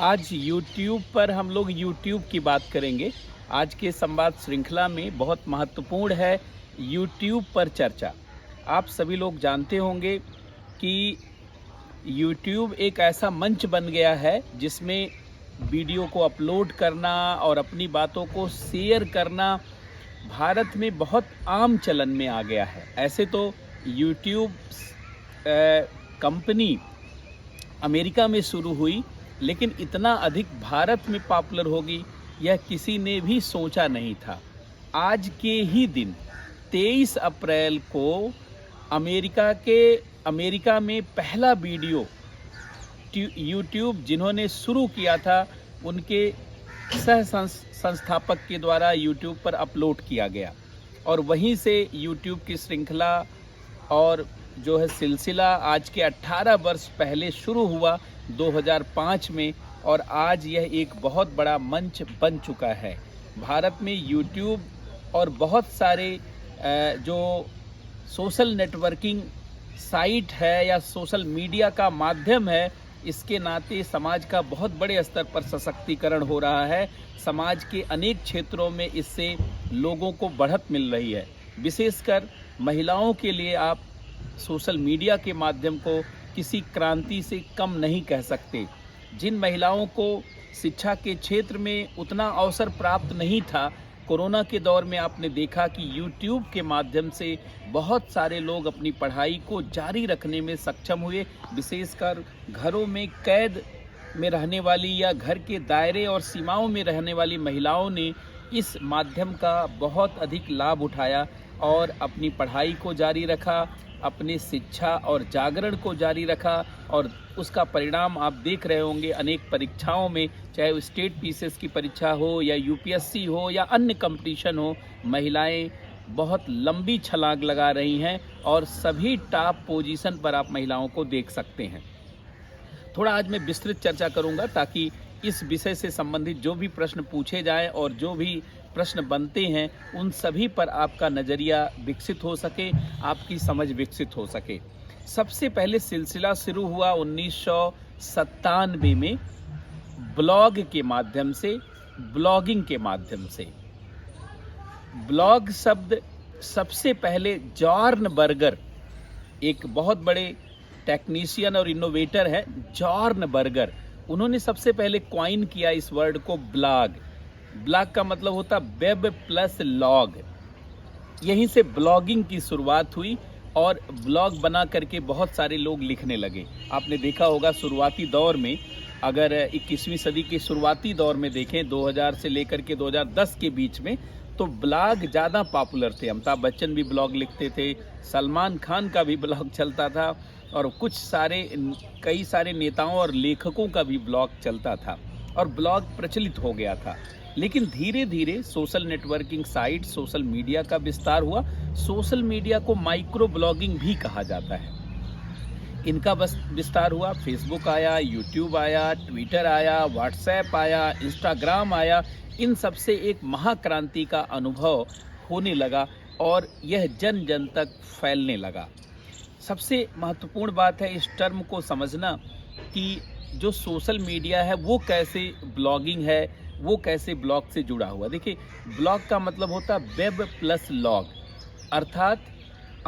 आज YouTube पर हम लोग YouTube की बात करेंगे। आज के संवाद श्रृंखला में बहुत महत्वपूर्ण है YouTube पर चर्चा। आप सभी लोग जानते होंगे कि YouTube एक ऐसा मंच बन गया है जिसमें वीडियो को अपलोड करना और अपनी बातों को शेयर करना भारत में बहुत आम चलन में आ गया है। ऐसे तो YouTube कंपनी अमेरिका में शुरू हुई, लेकिन इतना अधिक भारत में पॉपुलर होगी यह किसी ने भी सोचा नहीं था। आज के ही दिन 23 अप्रैल को अमेरिका में पहला वीडियो YouTube जिन्होंने शुरू किया था उनके सह संस्थापक के द्वारा YouTube पर अपलोड किया गया और वहीं से YouTube की श्रृंखला और जो है सिलसिला आज के 18 वर्ष पहले शुरू हुआ 2005 में, और आज यह एक बहुत बड़ा मंच बन चुका है। भारत में YouTube और बहुत सारे जो सोशल नेटवर्किंग साइट है या सोशल मीडिया का माध्यम है, इसके नाते समाज का बहुत बड़े स्तर पर सशक्तिकरण हो रहा है। समाज के अनेक क्षेत्रों में इससे लोगों को बढ़त मिल रही है। विशेषकर महिलाओं के लिए आप सोशल मीडिया के माध्यम को किसी क्रांति से कम नहीं कह सकते। जिन महिलाओं को शिक्षा के क्षेत्र में उतना अवसर प्राप्त नहीं था, कोरोना के दौर में आपने देखा कि YouTube के माध्यम से बहुत सारे लोग अपनी पढ़ाई को जारी रखने में सक्षम हुए। विशेषकर घरों में कैद में रहने वाली या घर के दायरे और सीमाओं में रहने वाली महिलाओं ने इस माध्यम का बहुत अधिक लाभ उठाया और अपनी पढ़ाई को जारी रखा, अपनी शिक्षा और जागरण को जारी रखा, और उसका परिणाम आप देख रहे होंगे अनेक परीक्षाओं में, चाहे वो स्टेट पीसीएस की परीक्षा हो या यूपीएससी हो या अन्य कंपटीशन हो, महिलाएं बहुत लंबी छलांग लगा रही हैं और सभी टॉप पोजीशन पर आप महिलाओं को देख सकते हैं। थोड़ा आज मैं विस्तृत चर्चा करूंगा ताकि इस विषय से संबंधित जो भी प्रश्न पूछे जाएं और जो भी प्रश्न बनते हैं उन सभी पर आपका नज़रिया विकसित हो सके, आपकी समझ विकसित हो सके। सबसे पहले सिलसिला शुरू हुआ 1997 में ब्लॉग के माध्यम से, ब्लॉगिंग के माध्यम से। ब्लॉग शब्द सबसे पहले जॉर्न बर्गर, एक बहुत बड़े टेक्नीशियन और इनोवेटर है जॉर्न बर्गर, उन्होंने सबसे पहले कॉइन किया इस वर्ड को ब्लॉग। ब्लॉग का मतलब होता वेब प्लस लॉग। यहीं से ब्लॉगिंग की शुरुआत हुई और ब्लॉग बना करके बहुत सारे लोग लिखने लगे। आपने देखा होगा शुरुआती दौर में, अगर 21वीं सदी के शुरुआती दौर में देखें 2000 से लेकर के 2010 के बीच में, तो ब्लॉग ज़्यादा पॉपुलर थे। अमिताभ बच्चन भी ब्लॉग लिखते थे, सलमान खान का भी ब्लॉग चलता था और कई सारे नेताओं और लेखकों का भी ब्लॉग चलता था और ब्लॉग प्रचलित हो गया था। लेकिन धीरे धीरे social networking site, social media का विस्तार हुआ। सोशल मीडिया को माइक्रो ब्लॉगिंग भी कहा जाता है। इनका बस विस्तार हुआ, फेसबुक आया, यूट्यूब आया, ट्विटर आया, व्हाट्सएप आया, इंस्टाग्राम आया। इन सब से एक महाक्रांति का अनुभव होने लगा और यह जन जन तक फैलने लगा। सबसे महत्वपूर्ण बात है इस टर्म को समझना कि जो सोशल मीडिया है वो कैसे ब्लॉगिंग है, वो कैसे ब्लॉग से जुड़ा हुआ। देखिए, ब्लॉग का मतलब होता वेब प्लस लॉग, अर्थात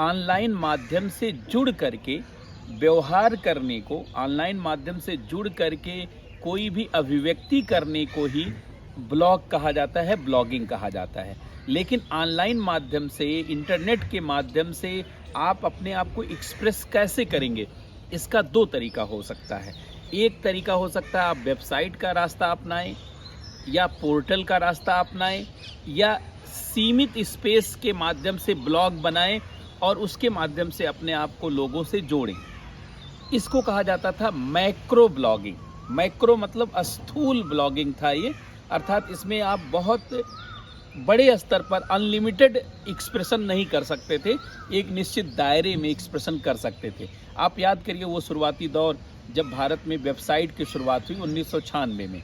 ऑनलाइन माध्यम से जुड़ करके व्यवहार करने को, ऑनलाइन माध्यम से जुड़ करके कोई भी अभिव्यक्ति करने को ही ब्लॉग कहा जाता है, ब्लॉगिंग कहा जाता है। लेकिन ऑनलाइन माध्यम से, इंटरनेट के माध्यम से आप अपने आप को एक्सप्रेस कैसे करेंगे, इसका दो तरीका हो सकता है। एक तरीका हो सकता है आप वेबसाइट का रास्ता अपनाएं या पोर्टल का रास्ता अपनाएं या सीमित स्पेस के माध्यम से ब्लॉग बनाएं और उसके माध्यम से अपने आप को लोगों से जोड़ें। इसको कहा जाता था मैक्रो ब्लॉगिंग। मैक्रो मतलब स्थूल ब्लॉगिंग था ये, अर्थात इसमें आप बहुत बड़े स्तर पर अनलिमिटेड एक्सप्रेशन नहीं कर सकते थे, एक निश्चित दायरे में एक्सप्रेशन कर सकते थे। आप याद करिए वो शुरुआती दौर जब भारत में वेबसाइट की शुरुआत हुई 1996 में,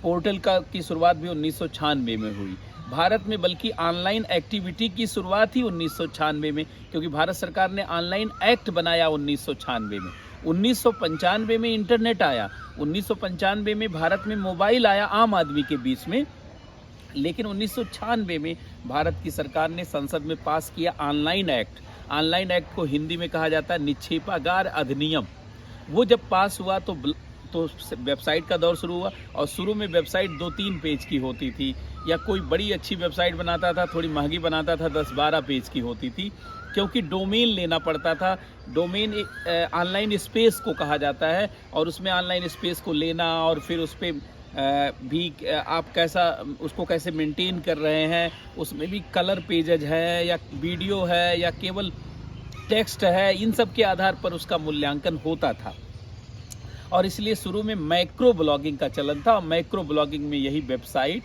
पोर्टल की शुरुआत भी 1996 में हुई। भारत में बल्कि ऑनलाइन एक्टिविटी की शुरुआत ही 1996 में, क्योंकि भारत सरकार ने ऑनलाइन एक्ट बनाया 1996 में। 1995 में इंटरनेट आया, 1995 में भारत में मोबाइल आया आम आदमी के बीच में, लेकिन 1996 में भारत की सरकार ने संसद में पास किया ऑनलाइन एक्ट। ऑनलाइन एक्ट को हिंदी में कहा जाता है निक्षेपागार अधिनियम। वो जब पास हुआ तो वेबसाइट का दौर शुरू हुआ, और शुरू में वेबसाइट 2-3 पेज की होती थी, या कोई बड़ी अच्छी वेबसाइट बनाता था, थोड़ी महंगी बनाता था, 10-12 पेज की होती थी, क्योंकि डोमेन लेना पड़ता था। डोमेन ऑनलाइन स्पेस को कहा जाता है, और उसमें ऑनलाइन स्पेस को लेना और फिर उस पर भी आप उसको कैसे मेंटेन कर रहे हैं, उसमें भी कलर पेजेज है या वीडियो है या केवल टेक्स्ट है, इन सब के आधार पर उसका मूल्यांकन होता था। और इसलिए शुरू में माइक्रो ब्लॉगिंग का चलन था, और माइक्रो ब्लॉगिंग में यही वेबसाइट,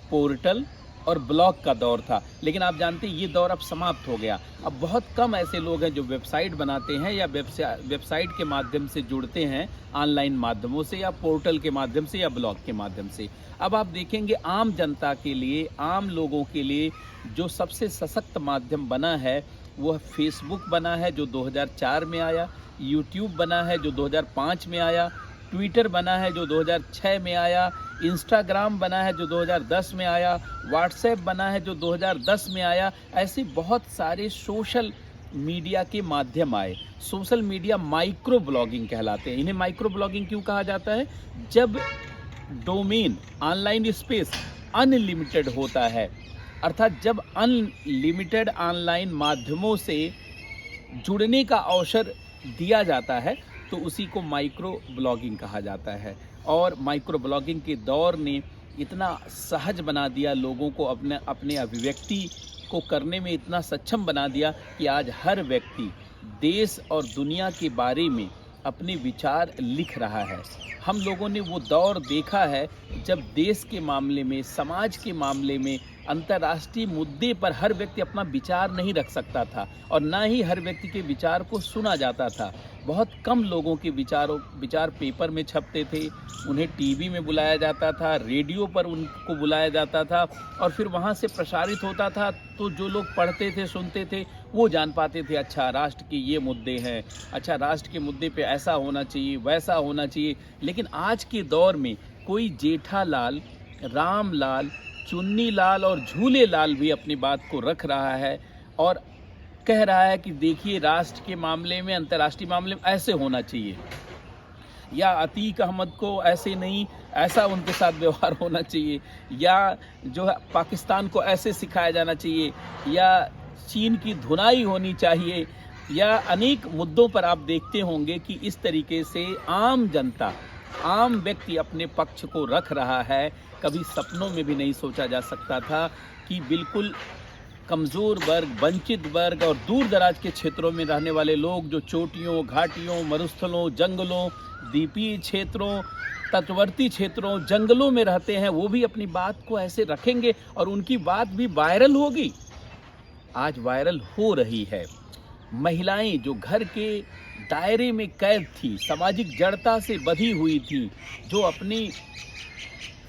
पोर्टल और ब्लॉग का दौर था। लेकिन आप जानते हैं ये दौर अब समाप्त हो गया। अब बहुत कम ऐसे लोग हैं जो वेबसाइट बनाते हैं या वेबसाइट के माध्यम से जुड़ते हैं, ऑनलाइन माध्यमों से या पोर्टल के माध्यम से या ब्लॉग के माध्यम से। अब आप देखेंगे आम जनता के लिए, आम लोगों के लिए जो सबसे सशक्त माध्यम बना है वह फेसबुक बना है, जो 2004 में आया, यूट्यूब बना है जो 2005 में आया, ट्विटर बना है जो 2006 में आया, इंस्टाग्राम बना है जो 2010 में आया, व्हाट्सएप बना है जो 2010 में आया। ऐसे बहुत सारे सोशल मीडिया के माध्यम आए। सोशल मीडिया माइक्रो ब्लॉगिंग कहलाते हैं। इन्हें माइक्रो ब्लॉगिंग क्यों कहा जाता है? जब डोमेन, ऑनलाइन स्पेस अनलिमिटेड होता है, अर्थात जब अनलिमिटेड ऑनलाइन माध्यमों से जुड़ने का अवसर दिया जाता है तो उसी को माइक्रो ब्लॉगिंग कहा जाता है। और माइक्रो ब्लॉगिंग के दौर ने इतना सहज बना दिया, लोगों को अपने अभिव्यक्ति को करने में इतना सक्षम बना दिया कि आज हर व्यक्ति देश और दुनिया के बारे में अपने विचार लिख रहा है। हम लोगों ने वो दौर देखा है जब देश के मामले में, समाज के मामले में, अंतर्राष्ट्रीय मुद्दे पर हर व्यक्ति अपना विचार नहीं रख सकता था, और ना ही हर व्यक्ति के विचार को सुना जाता था। बहुत कम लोगों के विचार पेपर में छपते थे, उन्हें टीवी में बुलाया जाता था, रेडियो पर उनको बुलाया जाता था, और फिर वहाँ से प्रसारित होता था। तो जो लोग पढ़ते थे, सुनते थे, वो जान पाते थे अच्छा राष्ट्र के ये मुद्दे हैं, अच्छा राष्ट्र के मुद्दे पे ऐसा होना चाहिए, वैसा होना चाहिए। लेकिन आज के दौर में कोई जेठालाल, रामलाल, चुन्नीलाल और झूलेलाल भी अपनी बात को रख रहा है और कह रहा है कि देखिए राष्ट्र के मामले में, अंतर्राष्ट्रीय मामले में ऐसे होना चाहिए, या अतीक अहमद को ऐसे नहीं, ऐसा उनके साथ व्यवहार होना चाहिए, या जो है पाकिस्तान को ऐसे सिखाया जाना चाहिए, या चीन की धुनाई होनी चाहिए, या अनेक मुद्दों पर आप देखते होंगे कि इस तरीके से आम जनता, आम व्यक्ति अपने पक्ष को रख रहा है। कभी सपनों में भी नहीं सोचा जा सकता था कि बिल्कुल कमज़ोर वर्ग, वंचित वर्ग और दूर दराज के क्षेत्रों में रहने वाले लोग जो चोटियों, घाटियों, मरुस्थलों, जंगलों, द्वीपीय क्षेत्रों, तटवर्ती क्षेत्रों, जंगलों में रहते हैं, वो भी अपनी बात को ऐसे रखेंगे और उनकी बात भी वायरल होगी। आज वायरल हो रही है। महिलाएं जो घर के दायरे में कैद थी, सामाजिक जड़ता से बंधी हुई थी, जो अपनी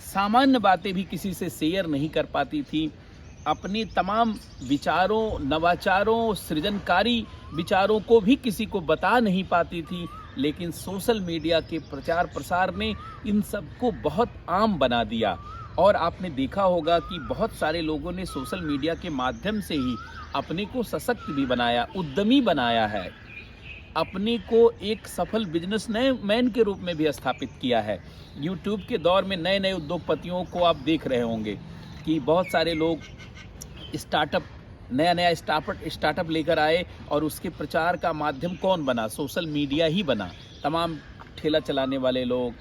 सामान्य बातें भी किसी से शेयर नहीं कर पाती थी, अपनी तमाम विचारों, नवाचारों, सृजनकारी विचारों को भी किसी को बता नहीं पाती थी, लेकिन सोशल मीडिया के प्रचार प्रसार ने इन सबको बहुत आम बना दिया। और आपने देखा होगा कि बहुत सारे लोगों ने सोशल मीडिया के माध्यम से ही अपने को सशक्त भी बनाया, उद्यमी बनाया है, अपने को एक सफल बिजनेसमैन के रूप में भी स्थापित किया है। यूट्यूब के दौर में नए नए उद्योगपतियों को आप देख रहे होंगे कि बहुत सारे लोग नया स्टार्टअप लेकर आए, और उसके प्रचार का माध्यम कौन बना? सोशल मीडिया ही बना। तमाम ठेला चलाने वाले लोग,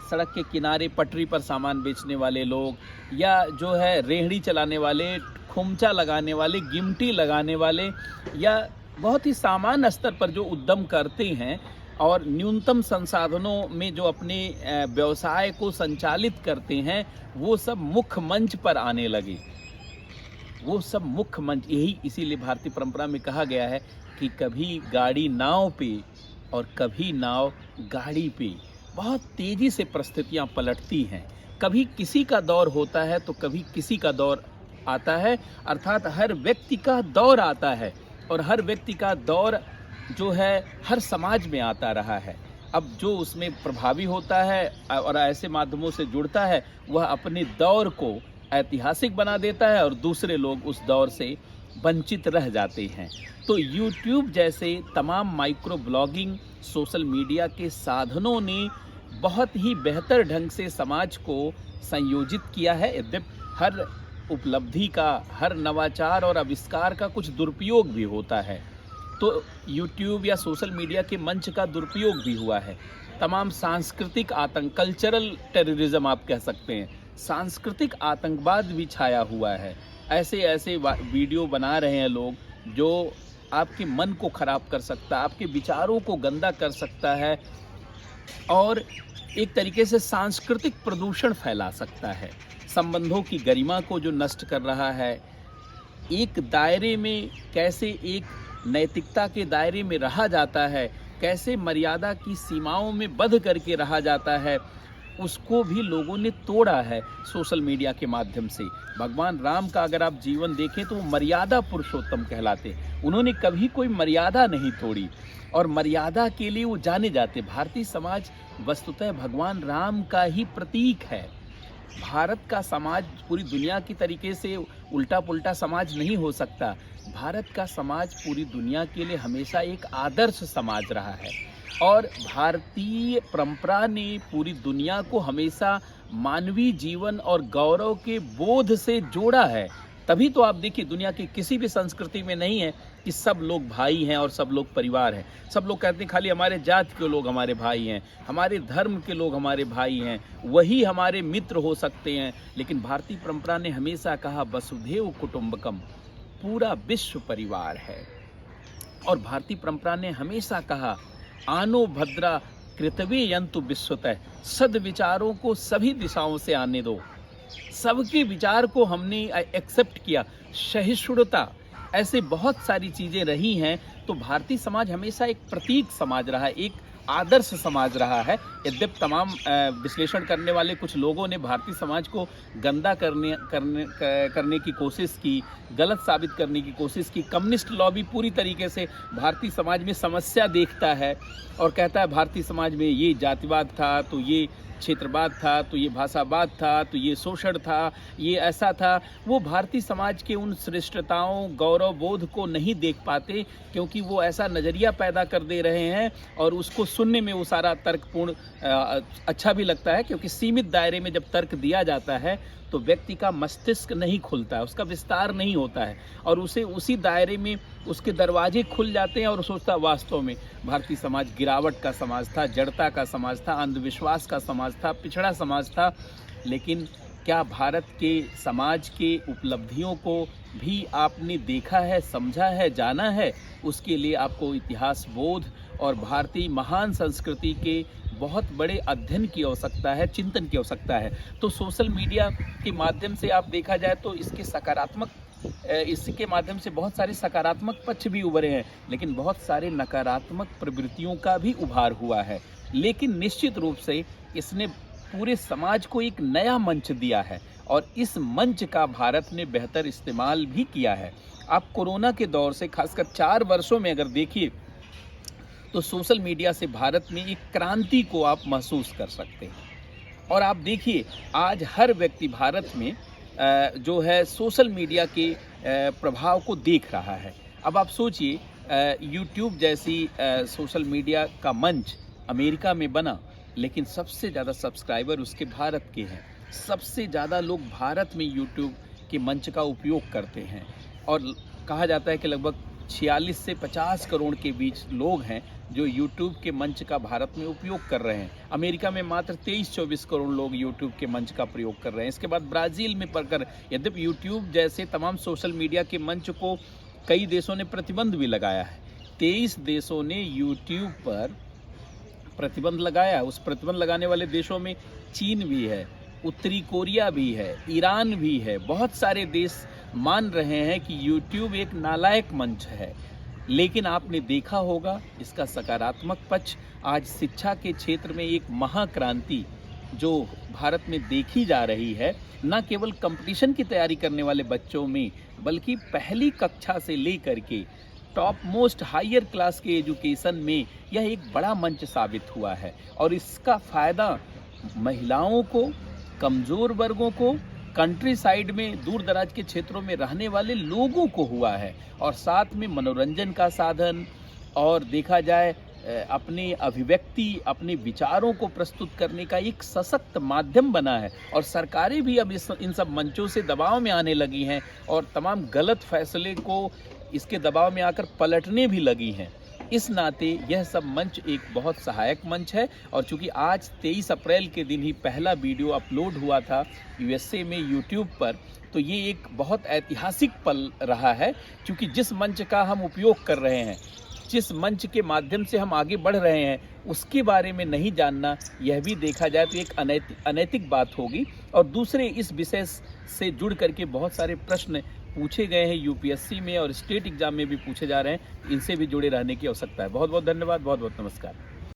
सड़क के किनारे पटरी पर सामान बेचने वाले लोग, या जो है रेहड़ी चलाने वाले, खुमचा लगाने वाले, गिमटी लगाने वाले, या बहुत ही सामान्य स्तर पर जो उद्यम करते हैं और न्यूनतम संसाधनों में जो अपने व्यवसाय को संचालित करते हैं, वो सब मुख्य मंच पर आने लगे। वो सब मुख्य मंच, यही इसीलिए भारतीय परंपरा में कहा गया है कि कभी गाड़ी नाव पे और कभी नाव गाड़ी पे। बहुत तेज़ी से परिस्थितियाँ पलटती हैं। कभी किसी का दौर होता है तो कभी किसी का दौर आता है, अर्थात हर व्यक्ति का दौर आता है, और हर व्यक्ति का दौर जो है हर समाज में आता रहा है। अब जो उसमें प्रभावी होता है और ऐसे माध्यमों से जुड़ता है, वह अपने दौर को ऐतिहासिक बना देता है और दूसरे लोग उस दौर से वंचित रह जाते हैं। तो यूट्यूब जैसे तमाम माइक्रो ब्लॉगिंग सोशल मीडिया के साधनों ने बहुत ही बेहतर ढंग से समाज को संयोजित किया है। यद्यपि हर उपलब्धि का, हर नवाचार और आविष्कार का कुछ दुरुपयोग भी होता है। तो यूट्यूब या सोशल मीडिया के मंच का दुरुपयोग भी हुआ है। तमाम सांस्कृतिक आतंक, कल्चरल टेररिज्म आप कह सकते हैं, सांस्कृतिक आतंकवाद भी छाया हुआ है। ऐसे ऐसे वीडियो बना रहे हैं लोग जो आपके मन को खराब कर सकता है, आपके विचारों को गंदा कर सकता है और एक तरीके से सांस्कृतिक प्रदूषण फैला सकता है। संबंधों की गरिमा को जो नष्ट कर रहा है, एक दायरे में कैसे एक नैतिकता के दायरे में रहा जाता है, कैसे मर्यादा की सीमाओं में बंध करके रहा जाता है, उसको भी लोगों ने तोड़ा है सोशल मीडिया के माध्यम से। भगवान राम का अगर आप जीवन देखें तो वो मर्यादा पुरुषोत्तम कहलाते। उन्होंने कभी कोई मर्यादा नहीं तोड़ी और मर्यादा के लिए वो जाने जाते। भारतीय समाज वस्तुतः भगवान राम का ही प्रतीक है। भारत का समाज पूरी दुनिया की तरीके से उल्टा पुल्टा समाज नहीं हो सकता। भारत का समाज पूरी दुनिया के लिए हमेशा एक आदर्श समाज रहा है और भारतीय परंपरा ने पूरी दुनिया को हमेशा मानवीय जीवन और गौरव के बोध से जोड़ा है। तभी तो आप देखिए दुनिया की किसी भी संस्कृति में नहीं है कि सब लोग भाई हैं और सब लोग परिवार हैं। सब लोग कहते हैं खाली हमारे जाति के लोग हमारे भाई हैं, हमारे धर्म के लोग हमारे भाई हैं, वही हमारे मित्र हो सकते हैं। लेकिन भारतीय परंपरा ने हमेशा कहा वसुधैव कुटुंबकम, पूरा विश्व परिवार है। और भारतीय परंपरा ने हमेशा कहा आनो भद्रा कृतवे यंतु विश्वतः, सद्विचारों को सभी दिशाओं से आने दो। सबके विचार को हमने एक्सेप्ट किया। सहिष्णुता, ऐसे बहुत सारी चीज़ें रही हैं। तो भारतीय समाज हमेशा एक प्रतीक समाज रहा है, एक आदर्श समाज रहा है। यद्यपि तमाम विश्लेषण करने वाले कुछ लोगों ने भारतीय समाज को गंदा करने की कोशिश की, गलत साबित करने की कोशिश की। कम्युनिस्ट लॉबी पूरी तरीके से भारतीय समाज में समस्या देखता है और कहता है भारतीय समाज में ये जातिवाद था, तो ये क्षेत्रवाद था, तो ये भाषावाद था, तो ये शोषण था, ये ऐसा था। वो भारतीय समाज के उन श्रेष्ठताओं, गौरव बोध को नहीं देख पाते क्योंकि वो ऐसा नज़रिया पैदा कर दे रहे हैं और उसको सुनने में वो सारा तर्कपूर्ण अच्छा भी लगता है क्योंकि सीमित दायरे में जब तर्क दिया जाता है तो व्यक्ति का मस्तिष्क नहीं खुलता है, उसका विस्तार नहीं होता है और उसे उसी दायरे में उसके दरवाजे खुल जाते हैं और सोचता वास्तव में भारतीय समाज गिरावट का समाज था, जड़ता का समाज था, अंधविश्वास का समाज था, पिछड़ा समाज था। लेकिन क्या भारत के समाज के उपलब्धियों को भी आपने देखा है, समझा है, जाना है? उसके लिए आपको इतिहास बोध और भारतीय महान संस्कृति के बहुत बड़े अध्ययन की आवश्यकता है, चिंतन की आवश्यकता है। तो सोशल मीडिया के माध्यम से आप देखा जाए तो इसके माध्यम से बहुत सारे सकारात्मक पक्ष भी उभरे हैं, लेकिन बहुत सारे नकारात्मक प्रवृत्तियों का भी उभार हुआ है। लेकिन निश्चित रूप से इसने पूरे समाज को एक नया मंच दिया है और इस मंच का भारत ने बेहतर इस्तेमाल भी किया है। आप कोरोना के दौर से खासकर 4 वर्षों में अगर देखिए तो सोशल मीडिया से भारत में एक क्रांति को आप महसूस कर सकते हैं। और आप देखिए आज हर व्यक्ति भारत में जो है सोशल मीडिया के प्रभाव को देख रहा है। अब आप सोचिए यूट्यूब जैसी सोशल मीडिया का मंच अमेरिका में बना, लेकिन सबसे ज़्यादा सब्सक्राइबर उसके भारत के हैं। सबसे ज़्यादा लोग भारत में यूट्यूब के मंच का उपयोग करते हैं और कहा जाता है कि लगभग 46 से 50 करोड़ के बीच लोग हैं जो यूट्यूब के मंच का भारत में उपयोग कर रहे हैं। अमेरिका में मात्र 23-24 करोड़ लोग यूट्यूब के मंच का प्रयोग कर रहे हैं। इसके बाद ब्राज़ील में पढ़कर, यद्यपि यूट्यूब जैसे तमाम सोशल मीडिया के मंच को कई देशों ने प्रतिबंध भी लगाया है। 23 देशों ने यूट्यूब पर प्रतिबंध लगाया। उस प्रतिबंध लगाने वाले देशों में चीन भी है, उत्तरी कोरिया भी है, ईरान भी है। बहुत सारे देश मान रहे हैं कि यूट्यूब एक नालायक मंच है। लेकिन आपने देखा होगा इसका सकारात्मक पक्ष, आज शिक्षा के क्षेत्र में एक महाक्रांति जो भारत में देखी जा रही है, न केवल कंपटीशन की तैयारी करने वाले बच्चों में बल्कि पहली कक्षा से लेकर के टॉप मोस्ट हायर क्लास के एजुकेशन में यह एक बड़ा मंच साबित हुआ है और इसका फ़ायदा महिलाओं को, कमज़ोर वर्गों को, कंट्री साइड में दूर दराज के क्षेत्रों में रहने वाले लोगों को हुआ है और साथ में मनोरंजन का साधन और देखा जाए अपनी अभिव्यक्ति, अपने विचारों को प्रस्तुत करने का एक सशक्त माध्यम बना है और सरकारें भी अब इन सब मंचों से दबाव में आने लगी हैं और तमाम गलत फैसले को इसके दबाव में आकर पलटने भी लगी हैं। इस नाते यह सब मंच एक बहुत सहायक मंच है और चूंकि आज 23 अप्रैल के दिन ही पहला वीडियो अपलोड हुआ था यूएसए में यूट्यूब पर, तो ये एक बहुत ऐतिहासिक पल रहा है क्योंकि जिस मंच का हम उपयोग कर रहे हैं, जिस मंच के माध्यम से हम आगे बढ़ रहे हैं, उसके बारे में नहीं जानना यह भी देखा जाए तो एक अनैतिक बात होगी। और दूसरे इस विषय से जुड़ करके बहुत सारे प्रश्न पूछे गए हैं यूपीएससी में और स्टेट एग्जाम में भी पूछे जा रहे हैं, इनसे भी जुड़े रहने की आवश्यकता है। बहुत बहुत धन्यवाद, बहुत बहुत नमस्कार।